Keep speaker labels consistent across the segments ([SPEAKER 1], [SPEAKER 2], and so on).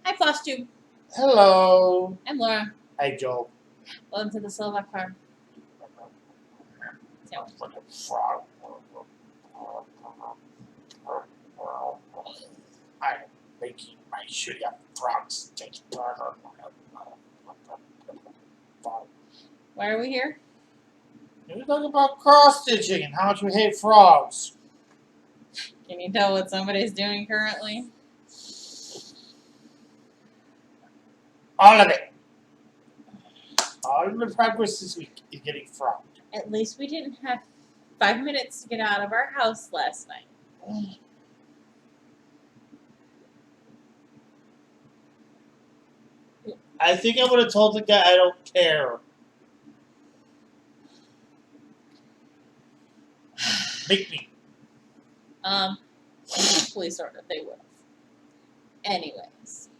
[SPEAKER 1] Hi, Flosstube.
[SPEAKER 2] Hello.
[SPEAKER 1] I'm Laura.
[SPEAKER 2] Hi, Joe.
[SPEAKER 1] Welcome to the Slovak Farm.
[SPEAKER 2] I'm making my sugar frogs taste better.
[SPEAKER 1] Why are we here?
[SPEAKER 2] We were talking about cross stitching and how much we hate frogs.
[SPEAKER 1] Can you tell what somebody's doing currently?
[SPEAKER 2] All of it. All of the progress this week is getting frogged.
[SPEAKER 1] At least we didn't have 5 minutes to get out of our house last night.
[SPEAKER 2] I think I would have told the guy I don't care. Make me.
[SPEAKER 1] Hopefully, sort of, they will. Anyways.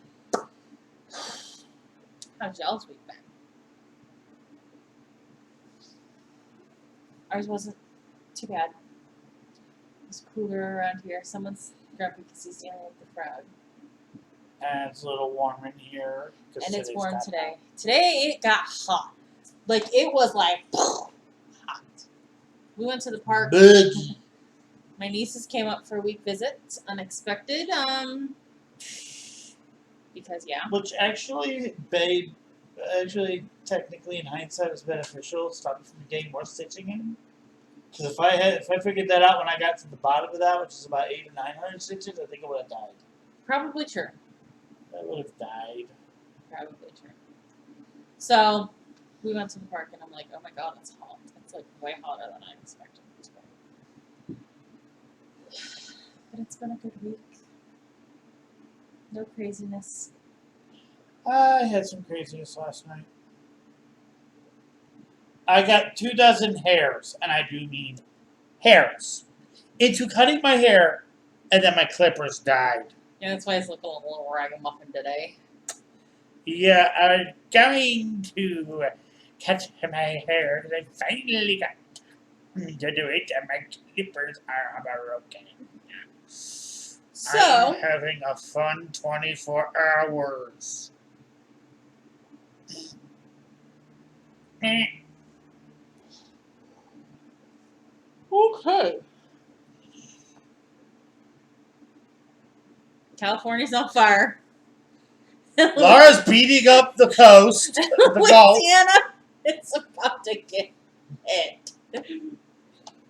[SPEAKER 1] How's y'all's week been? Ours wasn't too bad. It was cooler around here. Someone's grumpy because he's dealing with the frog.
[SPEAKER 2] And it's a little warm in here.
[SPEAKER 1] And it's warm today. Today it got hot. Like, it was like hot. We went to the park.
[SPEAKER 2] Boogie.
[SPEAKER 1] My nieces came up for a week visit. Unexpected. Because, yeah.
[SPEAKER 2] Which actually, technically in hindsight is beneficial. Stop me from getting more stitching in. Because if I figured that out when I got to the bottom of that, which is about 800 or 900 stitches, I think I would have died.
[SPEAKER 1] Probably true.
[SPEAKER 2] I would have died.
[SPEAKER 1] Probably true. So, we went to the park and I'm like, oh my god, it's hot. It's like way hotter than I expected it to be. But it's been a good week. No craziness.
[SPEAKER 2] I had some craziness last night. I got 24 hairs, and I do mean hairs, into cutting my hair, and then my clippers died.
[SPEAKER 1] Yeah, that's why it's looking a little ragamuffin today.
[SPEAKER 2] Yeah, I'm going to cut my hair, because I finally got to do it, and my clippers are broken.
[SPEAKER 1] So,
[SPEAKER 2] I'm having a fun 24 hours.
[SPEAKER 1] okay. California's on fire.
[SPEAKER 2] Laura's beating up the coast. The Gulf.
[SPEAKER 1] Louisiana, it's about to get hit.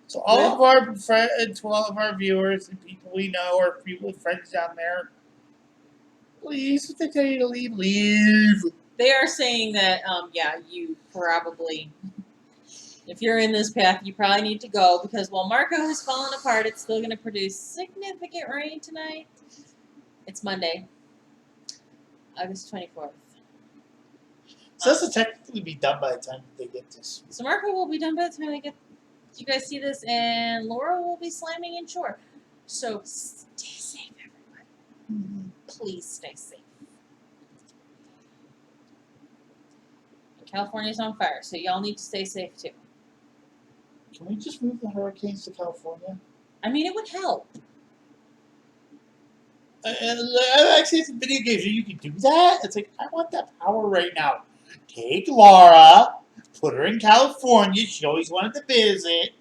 [SPEAKER 2] So all of our viewers and people we know or people with friends down there, please, if they tell you to leave, leave.
[SPEAKER 1] They are saying that, yeah, you probably, if you're in this path, you probably need to go because while Marco has fallen apart, it's still going to produce significant rain tonight. It's Monday, August 24th.
[SPEAKER 2] So this will technically be done by the time they get this.
[SPEAKER 1] So Marco will be done by the time you guys see this, and Laura will be slamming in shore. So stay safe, everybody.
[SPEAKER 2] Mm-hmm.
[SPEAKER 1] Please stay safe. California's on fire, so y'all need to stay safe too.
[SPEAKER 2] Can we just move the hurricanes to California?
[SPEAKER 1] I mean, it would help.
[SPEAKER 2] I've actually some video games where you can do that. It's like, I want that power right now. Take Laura, put her in California. She always wanted to visit.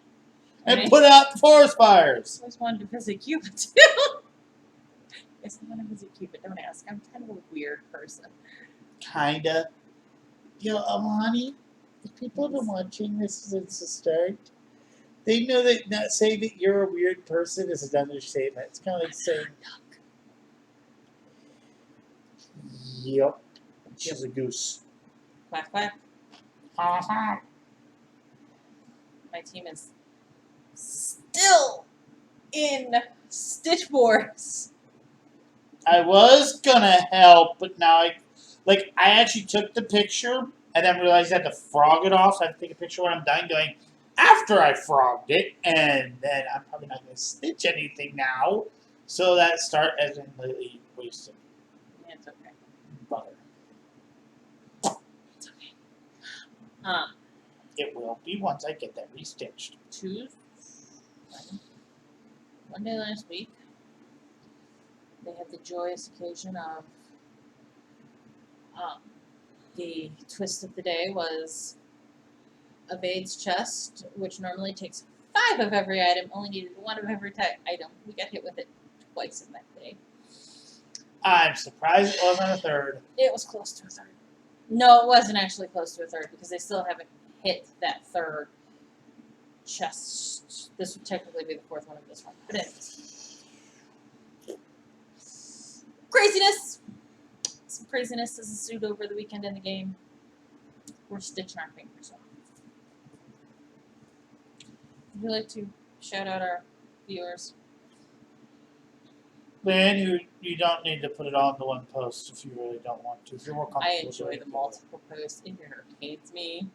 [SPEAKER 2] And put out the forest fires.
[SPEAKER 1] I always wanted to visit Cuba too. Yes, I want to visit Cuba. Don't ask. I'm kind of a weird person.
[SPEAKER 2] Kinda. Yo, honey, if people have been watching this since the start, they know that not saying that you're a weird person is an understatement. It's kind of like saying, yep, she's a goose.
[SPEAKER 1] Quack, quack.
[SPEAKER 2] Uh-huh.
[SPEAKER 1] My team is still in Stitch Wars.
[SPEAKER 2] I was gonna help, but now I actually took the picture and then realized I had to frog it off, so I have to take a picture when I'm done doing after I frogged it, and then I'm probably not gonna stitch anything now, so that start has completely wasted.
[SPEAKER 1] Yeah, it's okay.
[SPEAKER 2] Butter.
[SPEAKER 1] It's okay.
[SPEAKER 2] It will be once I get that restitched.
[SPEAKER 1] One day last week, they had the joyous occasion of The twist of the day was Evade's chest, which normally takes 5 of every item, only needed 1 of every item. We got hit with it twice in that day.
[SPEAKER 2] I'm surprised it wasn't a third.
[SPEAKER 1] It was close to a third. No, it wasn't actually close to a third because they still haven't hit that third chest. This would technically be the 4th one of this one. But anyways. Craziness! Some craziness is ensued over the weekend in the game. We're stitching our fingers off. Would you like to shout out our viewers?
[SPEAKER 2] Man, you don't need to put it all into one post if you really don't want to. If you're more comfortable.
[SPEAKER 1] I enjoy the multiple posts. It irritates me.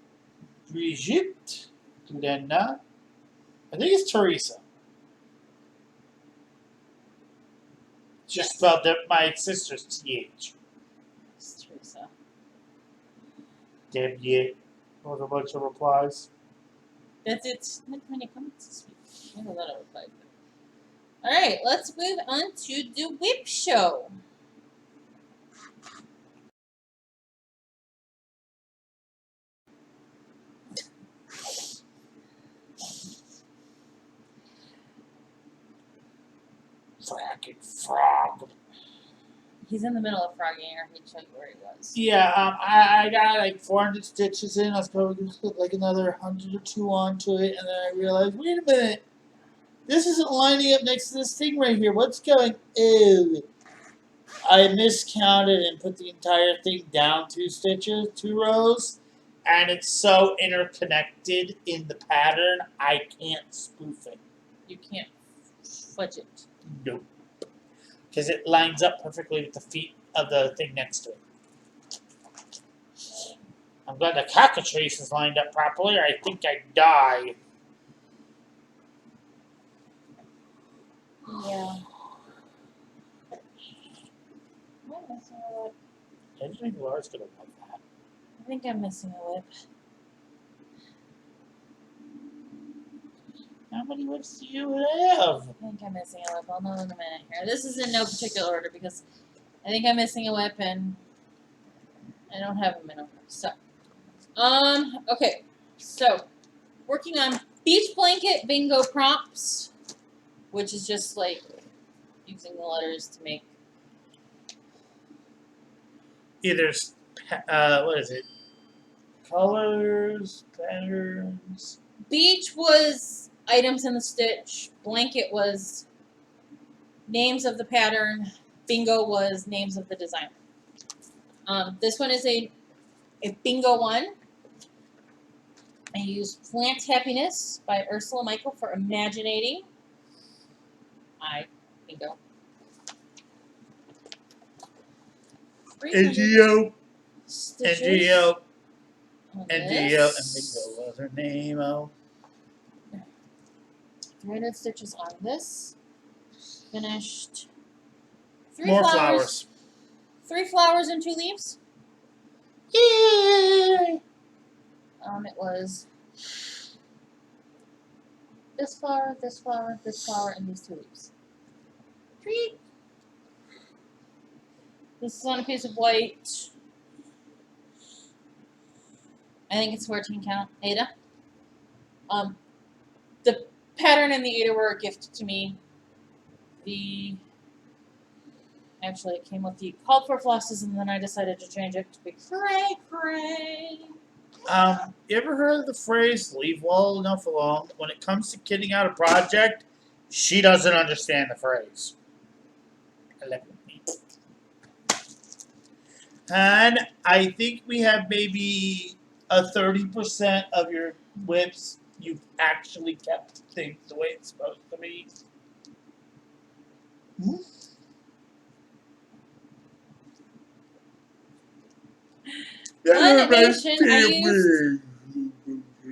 [SPEAKER 2] Brigitte, Lena, I think it's Teresa. Just spelled my sister's TH.
[SPEAKER 1] It's Teresa.
[SPEAKER 2] Debbie, with a bunch of replies.
[SPEAKER 1] That's it. Not many comments this week. I have a lot of replies. Alright, let's move on to the whip show.
[SPEAKER 2] Fracking frog.
[SPEAKER 1] He's in the middle of frogging here. He showed you where he was.
[SPEAKER 2] Yeah, I got like 400 stitches in. I was probably going to put like another 100 or 2 onto it, and then I realized, wait a minute. This isn't lining up next to this thing right here. What's going? Ew. I miscounted and put the entire thing down 2 stitches, 2 rows, and it's so interconnected in the pattern, I can't spoof it.
[SPEAKER 1] You can't fudge it.
[SPEAKER 2] Nope. Because it lines up perfectly with the feet of the thing next to it. I'm glad the cockatrice is lined up properly, or I think I'd die.
[SPEAKER 1] Yeah. Am I missing a whip?
[SPEAKER 2] I don't think Laura's going to love that.
[SPEAKER 1] I think I'm missing a whip.
[SPEAKER 2] How many whips do you have?
[SPEAKER 1] I think I'm missing a whip. I'll know in a minute here. This is in no particular order because I think I'm missing a whip and I don't have them in order. So, okay. So, working on beach blanket bingo prompts, which is just like using the letters to make
[SPEAKER 2] Either, what is it? Colors, patterns.
[SPEAKER 1] beach was items in the stitch, blanket was names of the pattern, bingo was names of the designer. This one is a bingo one. I used Plant Happiness by Ursula Michael for Imaginating. Bingo.
[SPEAKER 2] NGO.
[SPEAKER 1] Stitches
[SPEAKER 2] NGO.
[SPEAKER 1] on
[SPEAKER 2] NGO. And
[SPEAKER 1] this.
[SPEAKER 2] bingo was her name. Oh.
[SPEAKER 1] 300 stitches on this. Finished. 3
[SPEAKER 2] More
[SPEAKER 1] flowers. 3 flowers and 2 leaves.
[SPEAKER 2] Yay!
[SPEAKER 1] It was this flower, this flower, this flower, and these 2 leaves. 3. This is on a piece of white. I think it's 14 count. Ada. The pattern and the Ada were a gift to me. Actually, it came with the called for flosses, and then I decided to change it to be cray cray.
[SPEAKER 2] You ever heard of the phrase "leave well enough alone"? When it comes to kidding out a project, she doesn't understand the phrase. And I think we have maybe a 30% of your whips you've actually kept things the way it's supposed to be.
[SPEAKER 1] Animation,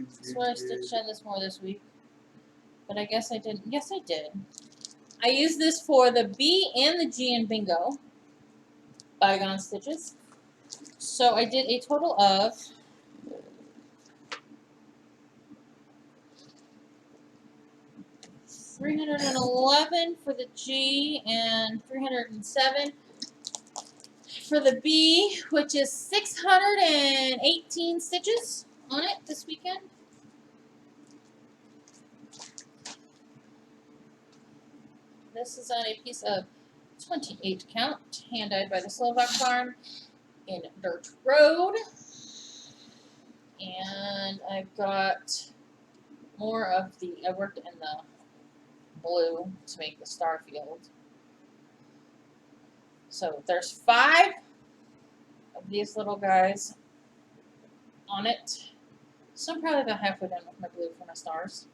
[SPEAKER 1] that's what I stitched on this more this week. But I guess I didn't. Yes, I did. I used this for the B and the G in bingo. Bygone stitches. So I did a total of 311 for the G and 307. for the B, which is 618 stitches on it this weekend. This is on a piece of 28 count, hand-dyed by the Slovak farm in Dirt Road. And I've got more of the, I worked in the blue to make the star field. So there's 5 of these little guys on it. So I'm probably about halfway done with my blue for my stars.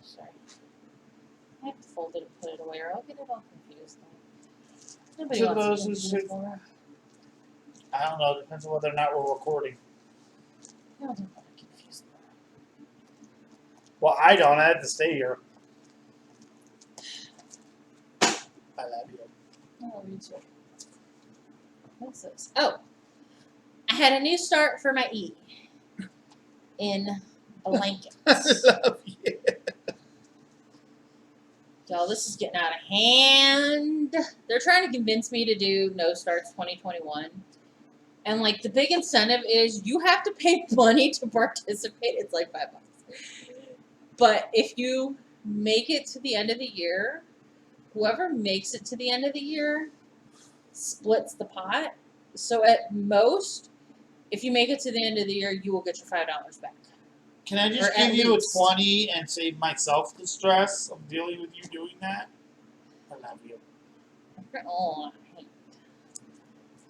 [SPEAKER 1] Sorry. I have to fold it and put it away or I'll get it all confused. Nobody wants to be confused.
[SPEAKER 2] I don't know. Depends on whether or not we're recording.
[SPEAKER 1] No, don't want to confuse them.
[SPEAKER 2] Well, I don't. I have to stay here. I love you.
[SPEAKER 1] Oh, you too. What's this? Oh, I had a new start for my E in blankets.
[SPEAKER 2] I love you.
[SPEAKER 1] Y'all, this is getting out of hand. They're trying to convince me to do No Starts 2021. And, like, the big incentive is you have to pay money to participate. It's like $5. But if you make it to the end of the year, whoever makes it to the end of the year splits the pot. So at most, if you make it to the end of the year, you will get your $5 back.
[SPEAKER 2] Can I just
[SPEAKER 1] Or at
[SPEAKER 2] give you
[SPEAKER 1] least.
[SPEAKER 2] a 20 and save myself the stress of dealing with you doing that? I love you.
[SPEAKER 1] Oh,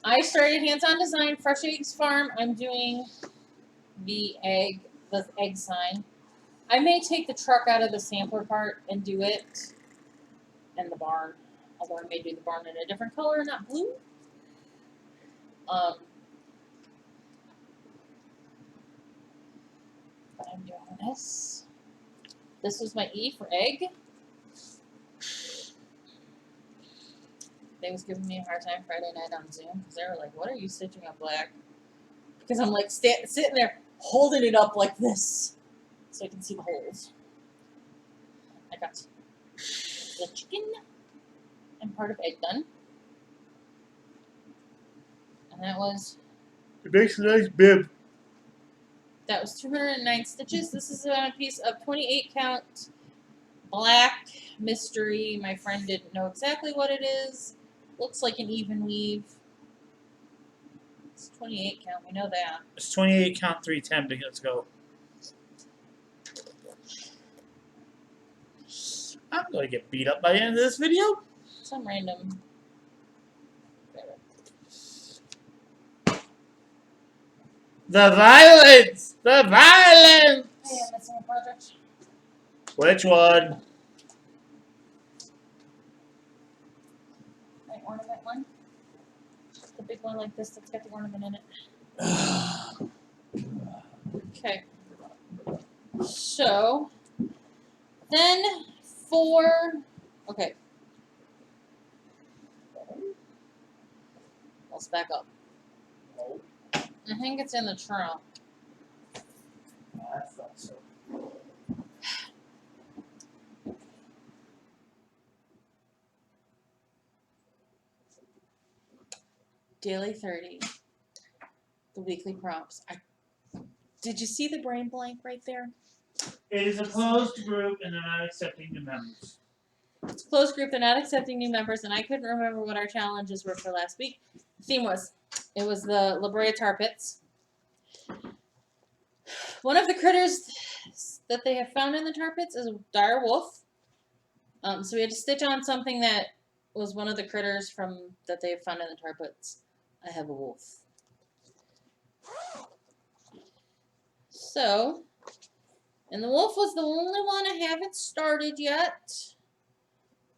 [SPEAKER 1] I started hands-on design, Fresh Eggs Farm. I'm doing the egg sign. I may take the truck out of the sampler part and do it in the barn. Although I may do the barn in a different color, not blue. But I'm doing this. This was my E for egg. They was giving me a hard time Friday night on Zoom because they were like, "What are you stitching up black?" Because I'm like sitting there holding it up like this so I can see the holes. I got the chicken and part of egg done. And that was...
[SPEAKER 2] It makes a nice bib.
[SPEAKER 1] That was 209 stitches. This is a piece of 28 count black mystery. My friend didn't know exactly what it is. Looks like an even weave. It's 28 count. We know that.
[SPEAKER 2] It's 28 count 310. Let's go. I'm going to get beat up by the end of this video.
[SPEAKER 1] Some random...
[SPEAKER 2] The violence! The violence!
[SPEAKER 1] I am missing a project.
[SPEAKER 2] Which one?
[SPEAKER 1] My ornament one. The big one like this that's got the ornament in it. Okay. So, then for... Okay. Let's back up. I think it's in the trunk.
[SPEAKER 2] I thought so.
[SPEAKER 1] Daily 30. The weekly prompts. Did you see the brain blank right there?
[SPEAKER 2] It is a closed group and they're not accepting new members.
[SPEAKER 1] It's a closed group. They're not accepting new members, and I couldn't remember what our challenges were for last week. The theme was, it was the La Brea tar pits. One of the critters that they have found in the tar pits is a dire wolf. So we had to stitch on something that was one of the critters that they have found in the tar pits. I have a wolf. So, and the wolf was the only one I haven't started yet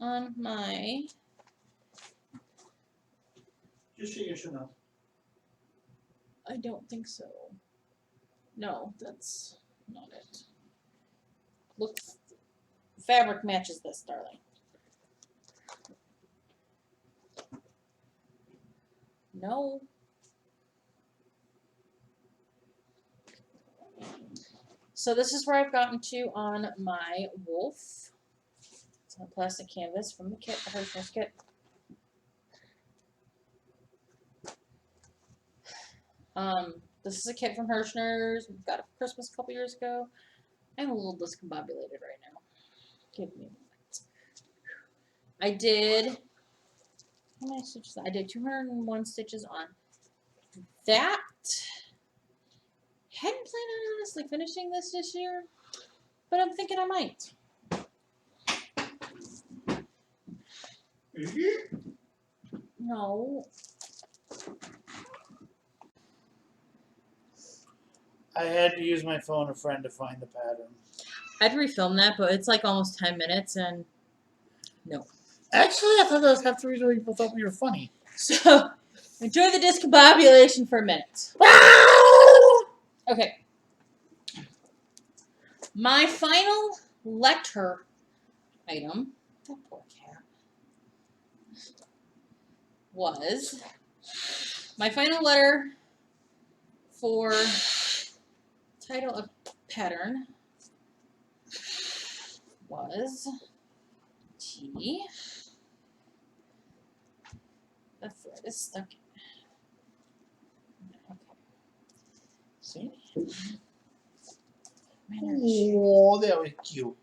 [SPEAKER 1] on my...
[SPEAKER 2] Just show yes or no.
[SPEAKER 1] I don't think so. No, that's not it. Looks, fabric matches this, darling. No. So this is where I've gotten to on my wolf. It's a plastic canvas from the kit, the Hirschner's kit. This is a kit from Hirschner's. We got it for Christmas a couple years ago. I'm a little discombobulated right now. Give me a moment. I did, how many stitches? I did 201 stitches on that. Hadn't planned on honestly finishing this year, but I'm thinking I might. No.
[SPEAKER 2] I had to use my phone a friend to find the pattern.
[SPEAKER 1] I'd refilm that, but it's like almost 10 minutes and no.
[SPEAKER 2] Actually, I thought that was half the reason why people thought we were funny.
[SPEAKER 1] So, enjoy the discombobulation for a minute. Okay. My final letter item, that poor cat, was my final letter for title of pattern was T. The thread is stuck. Okay.
[SPEAKER 2] See?
[SPEAKER 1] Manners.
[SPEAKER 2] Oh, that was cute.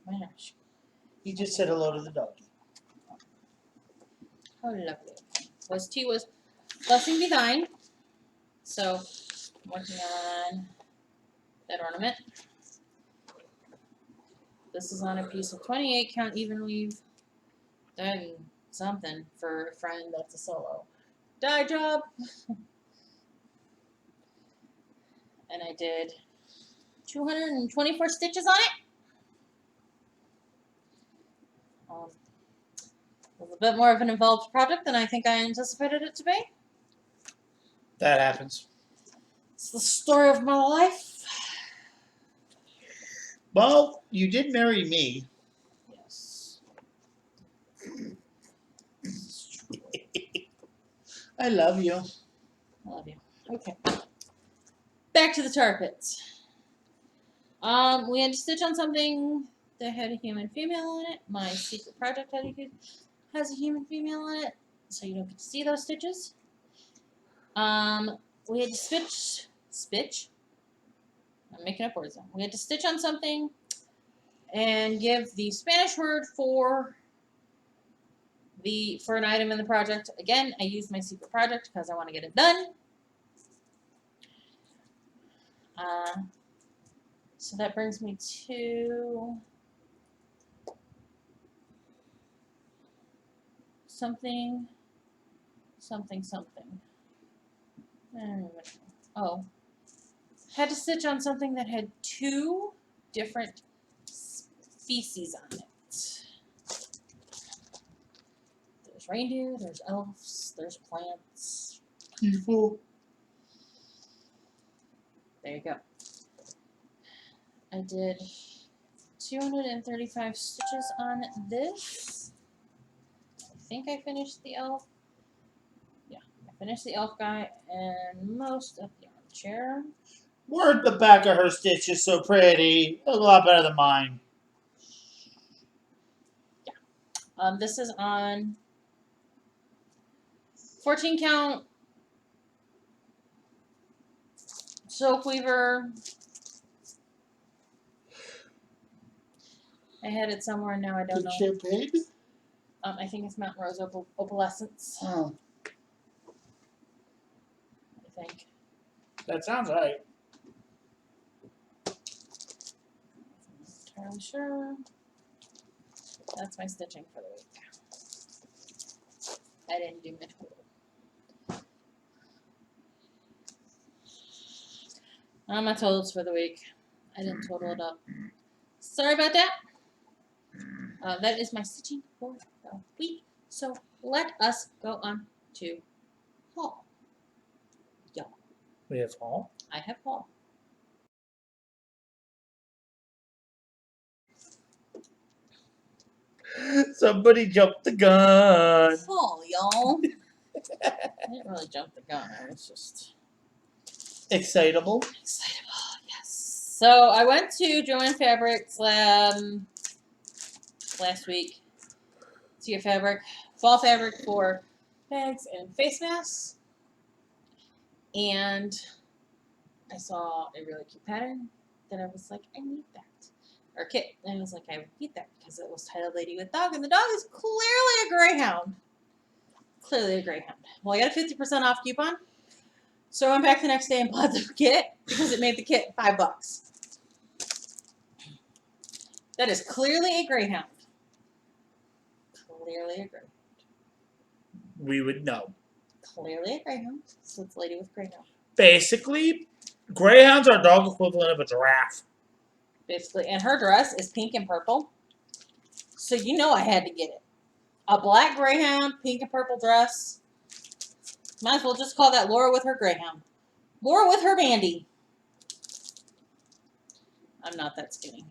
[SPEAKER 1] Manners.
[SPEAKER 2] He just said hello to the doggy.
[SPEAKER 1] How lovely. T was Blessing Be Thine. So, I'm working on that ornament. This is on a piece of 28 count even weave. Done something for a friend that's a solo dye job. And I did 224 stitches on it. It was a bit more of an involved project than I think I anticipated it to be.
[SPEAKER 2] That happens.
[SPEAKER 1] It's the story of my life.
[SPEAKER 2] Well, you did marry me.
[SPEAKER 1] Yes.
[SPEAKER 2] I love you.
[SPEAKER 1] I love you. Okay. Back to the tar pits. We had to stitch on something that had a human female on it. My secret project has a human female on it, so you don't get to see those stitches. We had to stitch. I'm making up words now. We had to stitch on something and give the Spanish word for an item in the project. Again, I used my secret project because I want to get it done. So that brings me to something. Oh, had to stitch on something that had 2 different species on it. There's reindeer, there's elves, there's plants.
[SPEAKER 2] People.
[SPEAKER 1] There you go. I did 235 stitches on this. I think I finished the elf. Yeah, I finished the elf guy and most of the armchair.
[SPEAKER 2] Word, the back of her stitch is so pretty. A lot better than mine.
[SPEAKER 1] Yeah. This is on 14 count silk weaver. I had it somewhere now. I don't know.
[SPEAKER 2] Champagne?
[SPEAKER 1] I think it's Mountain Rose opalescence.
[SPEAKER 2] Oh,
[SPEAKER 1] I think.
[SPEAKER 2] that sounds right.
[SPEAKER 1] Not entirely sure. That's my stitching for the week. I didn't do my total. My totals for the week. I didn't total it up. Sorry about that. That is my stitching for the week. So let us go on to haul. Y'all.
[SPEAKER 2] We have haul.
[SPEAKER 1] I have haul.
[SPEAKER 2] Somebody jumped the gun.
[SPEAKER 1] Haul, y'all. I didn't really jump the gun. I was just
[SPEAKER 2] Excitable.
[SPEAKER 1] excitable. Yes. So I went to Joann Fabrics last week to get fabric, fall fabric for bags and face masks. And I saw a really cute pattern that I was like, I need that. Or kit. And I was like, I need that because it was titled Lady with Dog. And the dog is clearly a greyhound. Clearly a greyhound. Well, I got a 50% off coupon. So I went back the next day and bought the kit because it made the kit $5. That is clearly a greyhound. Clearly a greyhound.
[SPEAKER 2] We would know.
[SPEAKER 1] Clearly a greyhound. So it's Lady with Greyhound.
[SPEAKER 2] Basically, greyhounds are dog equivalent of a giraffe.
[SPEAKER 1] Basically. And her dress is pink and purple. So you know I had to get it. A black greyhound, pink and purple dress. Might as well just call that Laura with her greyhound. Laura with her bandy. I'm not that skinny.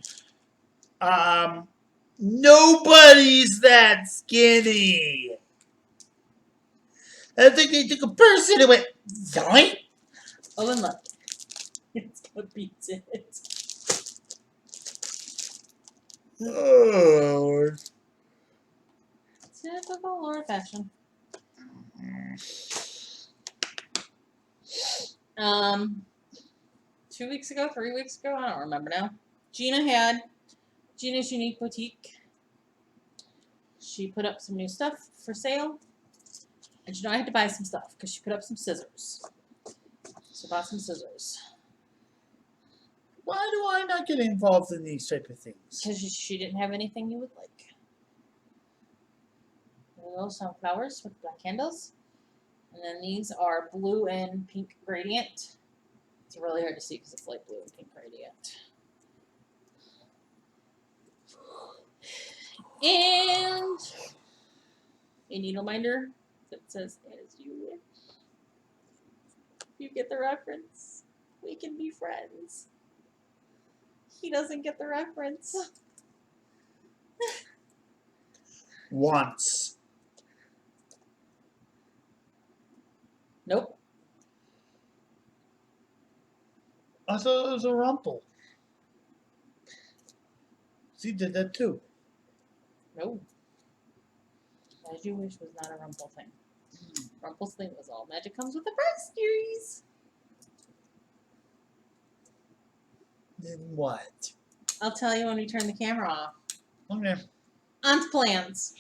[SPEAKER 2] Nobody's that skinny. I think they took a person and went, yoink.
[SPEAKER 1] Oh, and look. It's gonna beat it.
[SPEAKER 2] Oh.
[SPEAKER 1] Typical Laura fashion. 2 weeks ago, 3 weeks ago, I don't remember now. Gina had Gina's Unique Boutique. She put up some new stuff for sale. And you know I had to buy some stuff because she put up some scissors. So I bought some scissors.
[SPEAKER 2] Why do I not get involved in these type of things?
[SPEAKER 1] Because she didn't have anything you would like. There we go, some flowers with black handles. And then these are blue and pink gradient. It's really hard to see because it's light blue and pink gradient. And a needle minder that says, as you wish. You get the reference. We can be friends. He doesn't get the reference.
[SPEAKER 2] Once.
[SPEAKER 1] Nope.
[SPEAKER 2] I thought it was a rumple. She did that too.
[SPEAKER 1] No. As you wish was not a rumple thing. Rumple's thing was all magic comes with the first series.
[SPEAKER 2] Then what?
[SPEAKER 1] I'll tell you when we turn the camera off.
[SPEAKER 2] Okay.
[SPEAKER 1] On to plans.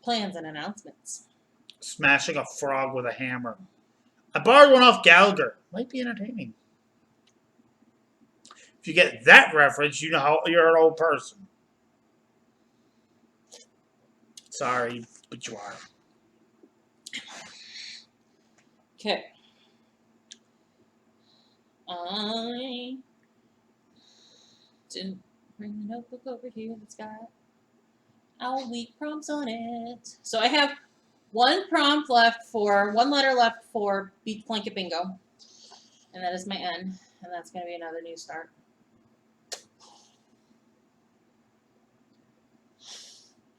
[SPEAKER 1] Plans and announcements.
[SPEAKER 2] Smashing a frog with a hammer. I borrowed one off Gallagher. Might be entertaining. If you get that reference, you know how you're an old person. Sorry, but you are.
[SPEAKER 1] Okay. I didn't bring the notebook over here that's got our week prompts on it. So I have one letter left for Beach Blanket Bingo. And that is my N. And that's going to be another new start.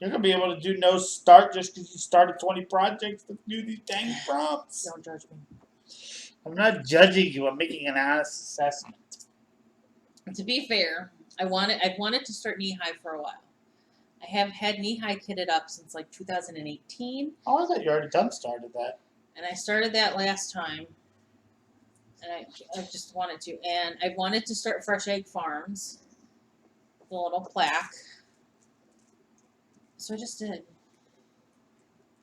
[SPEAKER 2] You're going to be able to do no start just because you started 20 projects to do these dang prompts.
[SPEAKER 1] Don't judge me.
[SPEAKER 2] I'm not judging you. I'm making an honest assessment.
[SPEAKER 1] To be fair, I've wanted to start knee high for a while. I have had knee high kitted up since like 2018.
[SPEAKER 2] Oh, I thought you already started that.
[SPEAKER 1] And I started that last time. And I just wanted to. And I wanted to start Fresh Egg Farms. The little plaque. So I just did.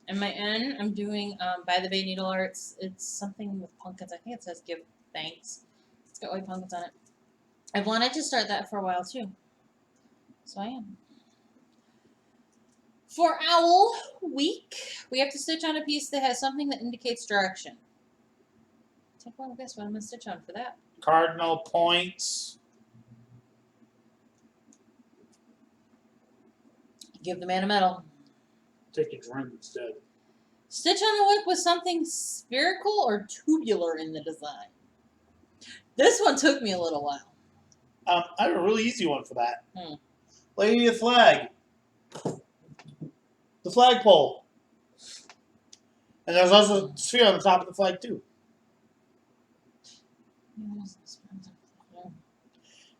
[SPEAKER 1] And my N, I'm doing By the Bay Needle Arts. It's something with pumpkins. I think it says Give Thanks. It's got white pumpkins on it. I've wanted to start that for a while too. So I am. For Owl Week, we have to stitch on a piece that has something that indicates direction. Take one guess what I'm going to stitch on for that.
[SPEAKER 2] Cardinal points.
[SPEAKER 1] Give the man a medal.
[SPEAKER 2] Take a drink instead.
[SPEAKER 1] Stitch on the whip with something spherical or tubular in the design. This one took me a little while.
[SPEAKER 2] I have a really easy one for that. Lady of Flag. The flagpole. And there's also a sphere on the top of the flag too.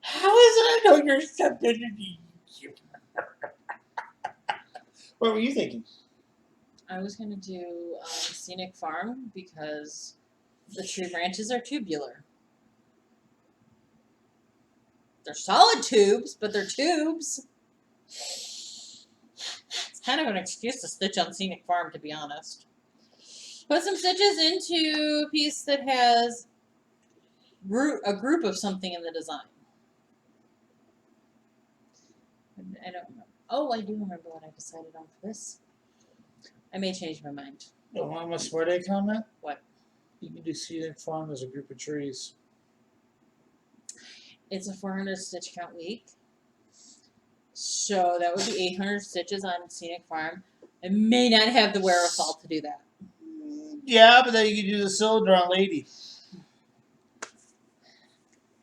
[SPEAKER 2] How is it I know you're something? What were you thinking?
[SPEAKER 1] I was gonna do Scenic Farm because the tree branches are tubular. They're solid tubes, but they're tubes. It's kind of an excuse to stitch on Scenic Farm, to be honest. Put some stitches into a piece that has a group of something in the design. I don't remember. Oh, I do remember what I decided on for this. I may change my mind.
[SPEAKER 2] You want my swear day comment?
[SPEAKER 1] What?
[SPEAKER 2] You can do Scenic Farm as a group of trees.
[SPEAKER 1] It's a 400 stitch count week. So that would be 800 stitches on Scenic Farm. I may not have the wherewithal to do that.
[SPEAKER 2] Yeah, but then you can do the cylinder on Lady.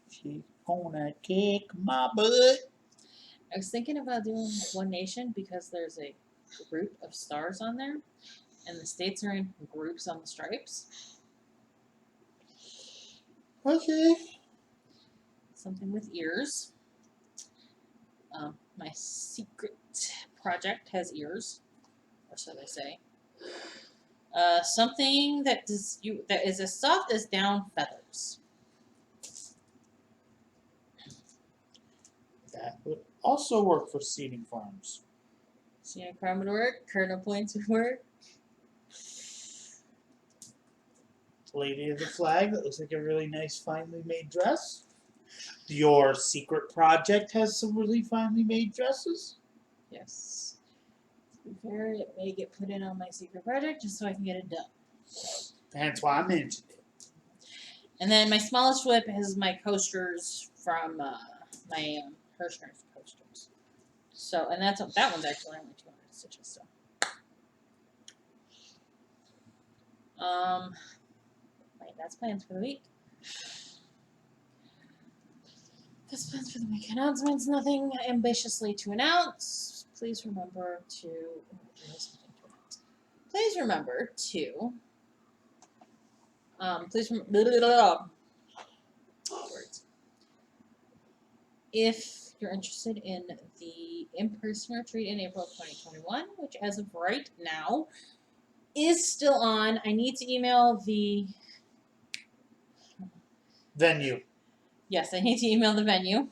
[SPEAKER 2] She's gonna kick my butt.
[SPEAKER 1] I was thinking about doing One Nation because there's a group of stars on there, and the states are in groups on the stripes.
[SPEAKER 2] Okay.
[SPEAKER 1] Something with ears. My secret project has ears, or so they say. Something that is as soft as down feathers.
[SPEAKER 2] That would also work for seeding farms.
[SPEAKER 1] Scenic Farm would work. Kernel points would work.
[SPEAKER 2] Lady of the Flag, that looks like a really nice, finely made dress. Your secret project has some really finely made dresses.
[SPEAKER 1] Yes. To be fair, it may get put in on my secret project just so I can get it done.
[SPEAKER 2] That's why I mentioned it.
[SPEAKER 1] And then my smallest whip is my coasters from my Hirschner's coasters. So, and that one's actually only 200 stitches. So, right, that's plans for the week. That's plans for the week. Announcements, nothing ambitiously to announce. Please remember to. Please remember to. Words. If you're interested in the in-person retreat in April of 2021, which as of right now is still on, I need to email the
[SPEAKER 2] Venue.
[SPEAKER 1] Yes, I need to email the venue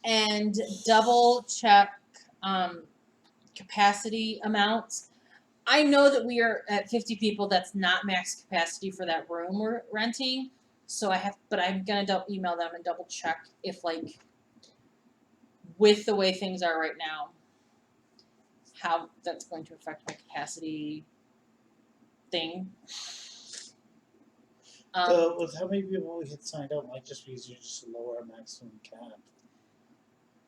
[SPEAKER 1] and double check capacity amounts. I know that we are at 50 people. That's not max capacity for that room we're renting. So I'm gonna email them and double check if with the way things are right now, how that's going to affect my capacity thing.
[SPEAKER 2] With how many people we had signed up, might just be easier just to lower our maximum cap.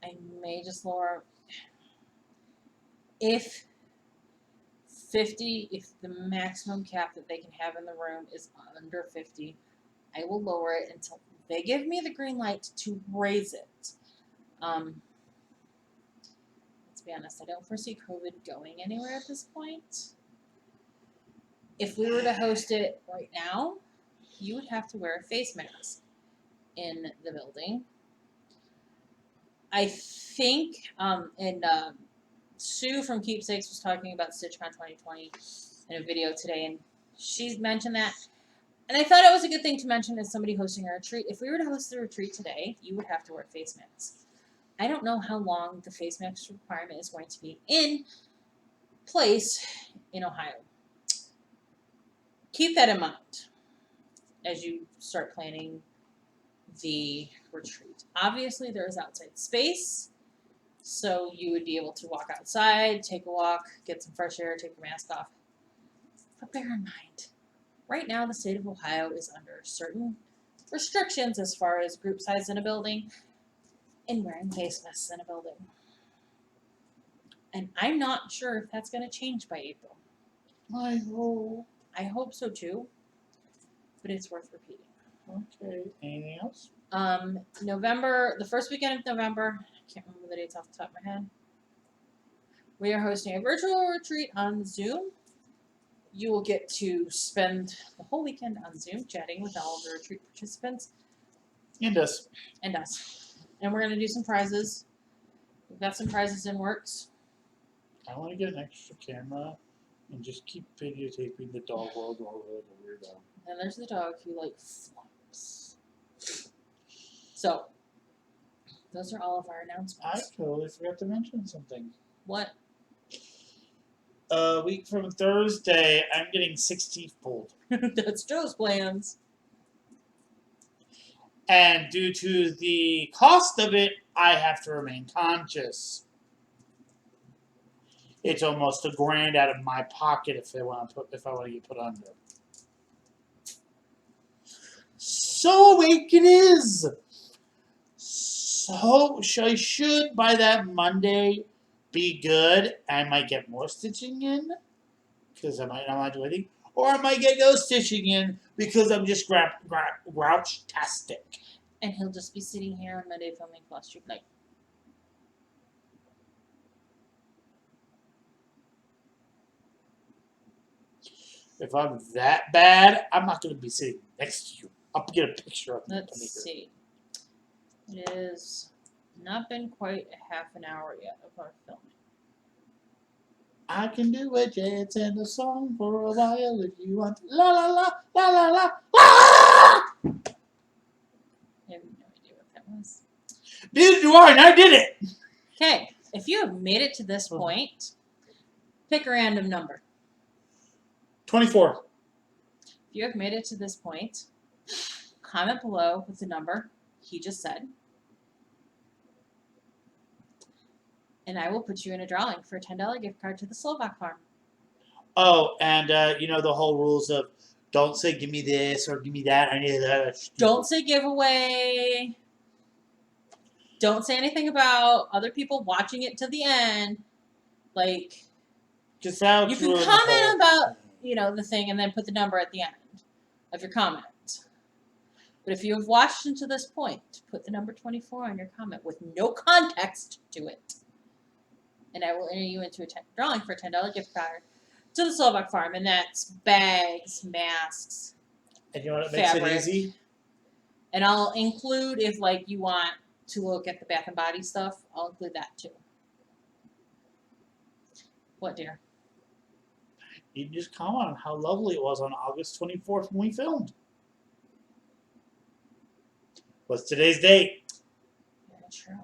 [SPEAKER 1] I may just lower if the maximum cap that they can have in the room is under 50, I will lower it until they give me the green light to raise it. Let's be honest, I don't foresee COVID going anywhere at this point. If we were to host it right now, you would have to wear a face mask in the building. I think, Sue from Keepsakes was talking about StitchCon 2020 in a video today, and she's mentioned that. And I thought it was a good thing to mention as somebody hosting a retreat. If we were to host the retreat today, you would have to wear face masks. I don't know how long the face mask requirement is going to be in place in Ohio. Keep that in mind as you start planning the retreat. Obviously, there is outside space, so you would be able to walk outside, take a walk, get some fresh air, take your mask off. But bear in mind, right now the state of Ohio is under certain restrictions as far as group size in a building and wearing face masks in a building. And I'm not sure if that's going to change by April. I hope so too, but it's worth repeating.
[SPEAKER 2] Okay. Anything else?
[SPEAKER 1] November, the first weekend of November, I can't remember the dates off the top of my head. We are hosting a virtual retreat on Zoom. you will get to spend the whole weekend on Zoom chatting with all of the retreat participants
[SPEAKER 2] And us.
[SPEAKER 1] and us. And we're going to do some prizes. We've got some prizes in works.
[SPEAKER 2] I want to get an extra camera and just keep videotaping the dog world like a weirdo.
[SPEAKER 1] And there's the dog who like flops. So, those are all of our
[SPEAKER 2] I
[SPEAKER 1] announcements.
[SPEAKER 2] totally forgot to mention something.
[SPEAKER 1] What?
[SPEAKER 2] A week from Thursday, I'm getting 6 teeth pulled.
[SPEAKER 1] That's Joe's plans.
[SPEAKER 2] And due to the cost of it, I have to remain conscious. It's almost $1,000 out of my pocket if I want to get put under. So awake it is. So I should by that Monday be good. I might get more stitching in because I might not want to do anything, or I might get no stitching in because I'm just grouch-tastic.
[SPEAKER 1] And he'll just be sitting here on Monday filming Flosstube Night.
[SPEAKER 2] If I'm that bad, I'm not going to be sitting next to you. I'll get a picture of you.
[SPEAKER 1] Let's see. It has not been quite a half an hour yet of our filming.
[SPEAKER 2] I can do a dance and a song for a while if you want. La la la la la la. Ah!
[SPEAKER 1] I have no idea what that was.
[SPEAKER 2] Neither do I, and I did it.
[SPEAKER 1] Okay, if you have made it to this point, pick a random number.
[SPEAKER 2] 24.
[SPEAKER 1] If you have made it to this point, comment below with the number he just said. And I will put you in a drawing for a $10 gift card to the Slovak farm.
[SPEAKER 2] Oh, and you know the whole rules of don't say give me this or give me that. I need that.
[SPEAKER 1] Don't say giveaway. Don't say anything about other people watching it to the end. Like,
[SPEAKER 2] Just out
[SPEAKER 1] you can comment about, the thing and then put the number at the end of your comment. But if you have watched into this point, put the number 24 on your comment with no context to it. And I will enter you into a drawing for a $10 gift card to the Slovak farm. And that's bags, masks,
[SPEAKER 2] And you know what makes
[SPEAKER 1] fabric.
[SPEAKER 2] it easy?
[SPEAKER 1] And I'll include, if you want to look at the Bath and Body stuff, I'll include that too. What, dear?
[SPEAKER 2] You just comment on how lovely it was on August 24th when we filmed. What's today's date?
[SPEAKER 1] Yeah, true.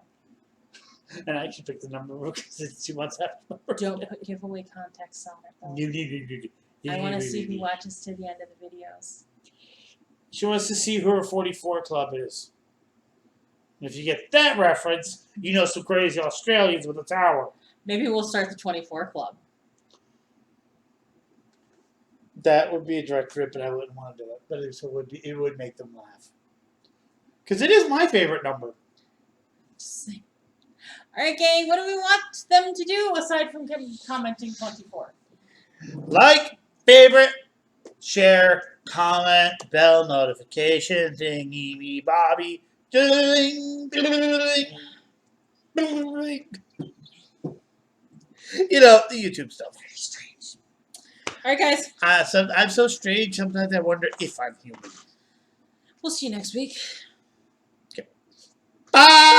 [SPEAKER 2] And I should pick the number because it's 2 months after my birthday.
[SPEAKER 1] Don't put giveaway context on it, though. I want to see who watches to the end of the videos.
[SPEAKER 2] She wants to see who her 44 club is. And if you get that reference, you know some crazy Australians with a tower.
[SPEAKER 1] Maybe we'll start the 24 club.
[SPEAKER 2] That would be a direct rip, and I wouldn't want to do it. But it would make them laugh. Because it is my favorite number.
[SPEAKER 1] Just saying. All right, gang, what do we want them to do aside from commenting 24?
[SPEAKER 2] Like, favorite, share, comment, bell notification, thingy me bobby, ding, ding, ding. You know, the YouTube stuff.
[SPEAKER 1] Very strange. All right, guys.
[SPEAKER 2] I'm so strange, sometimes I wonder if I'm human.
[SPEAKER 1] We'll see you next week.
[SPEAKER 2] Bye!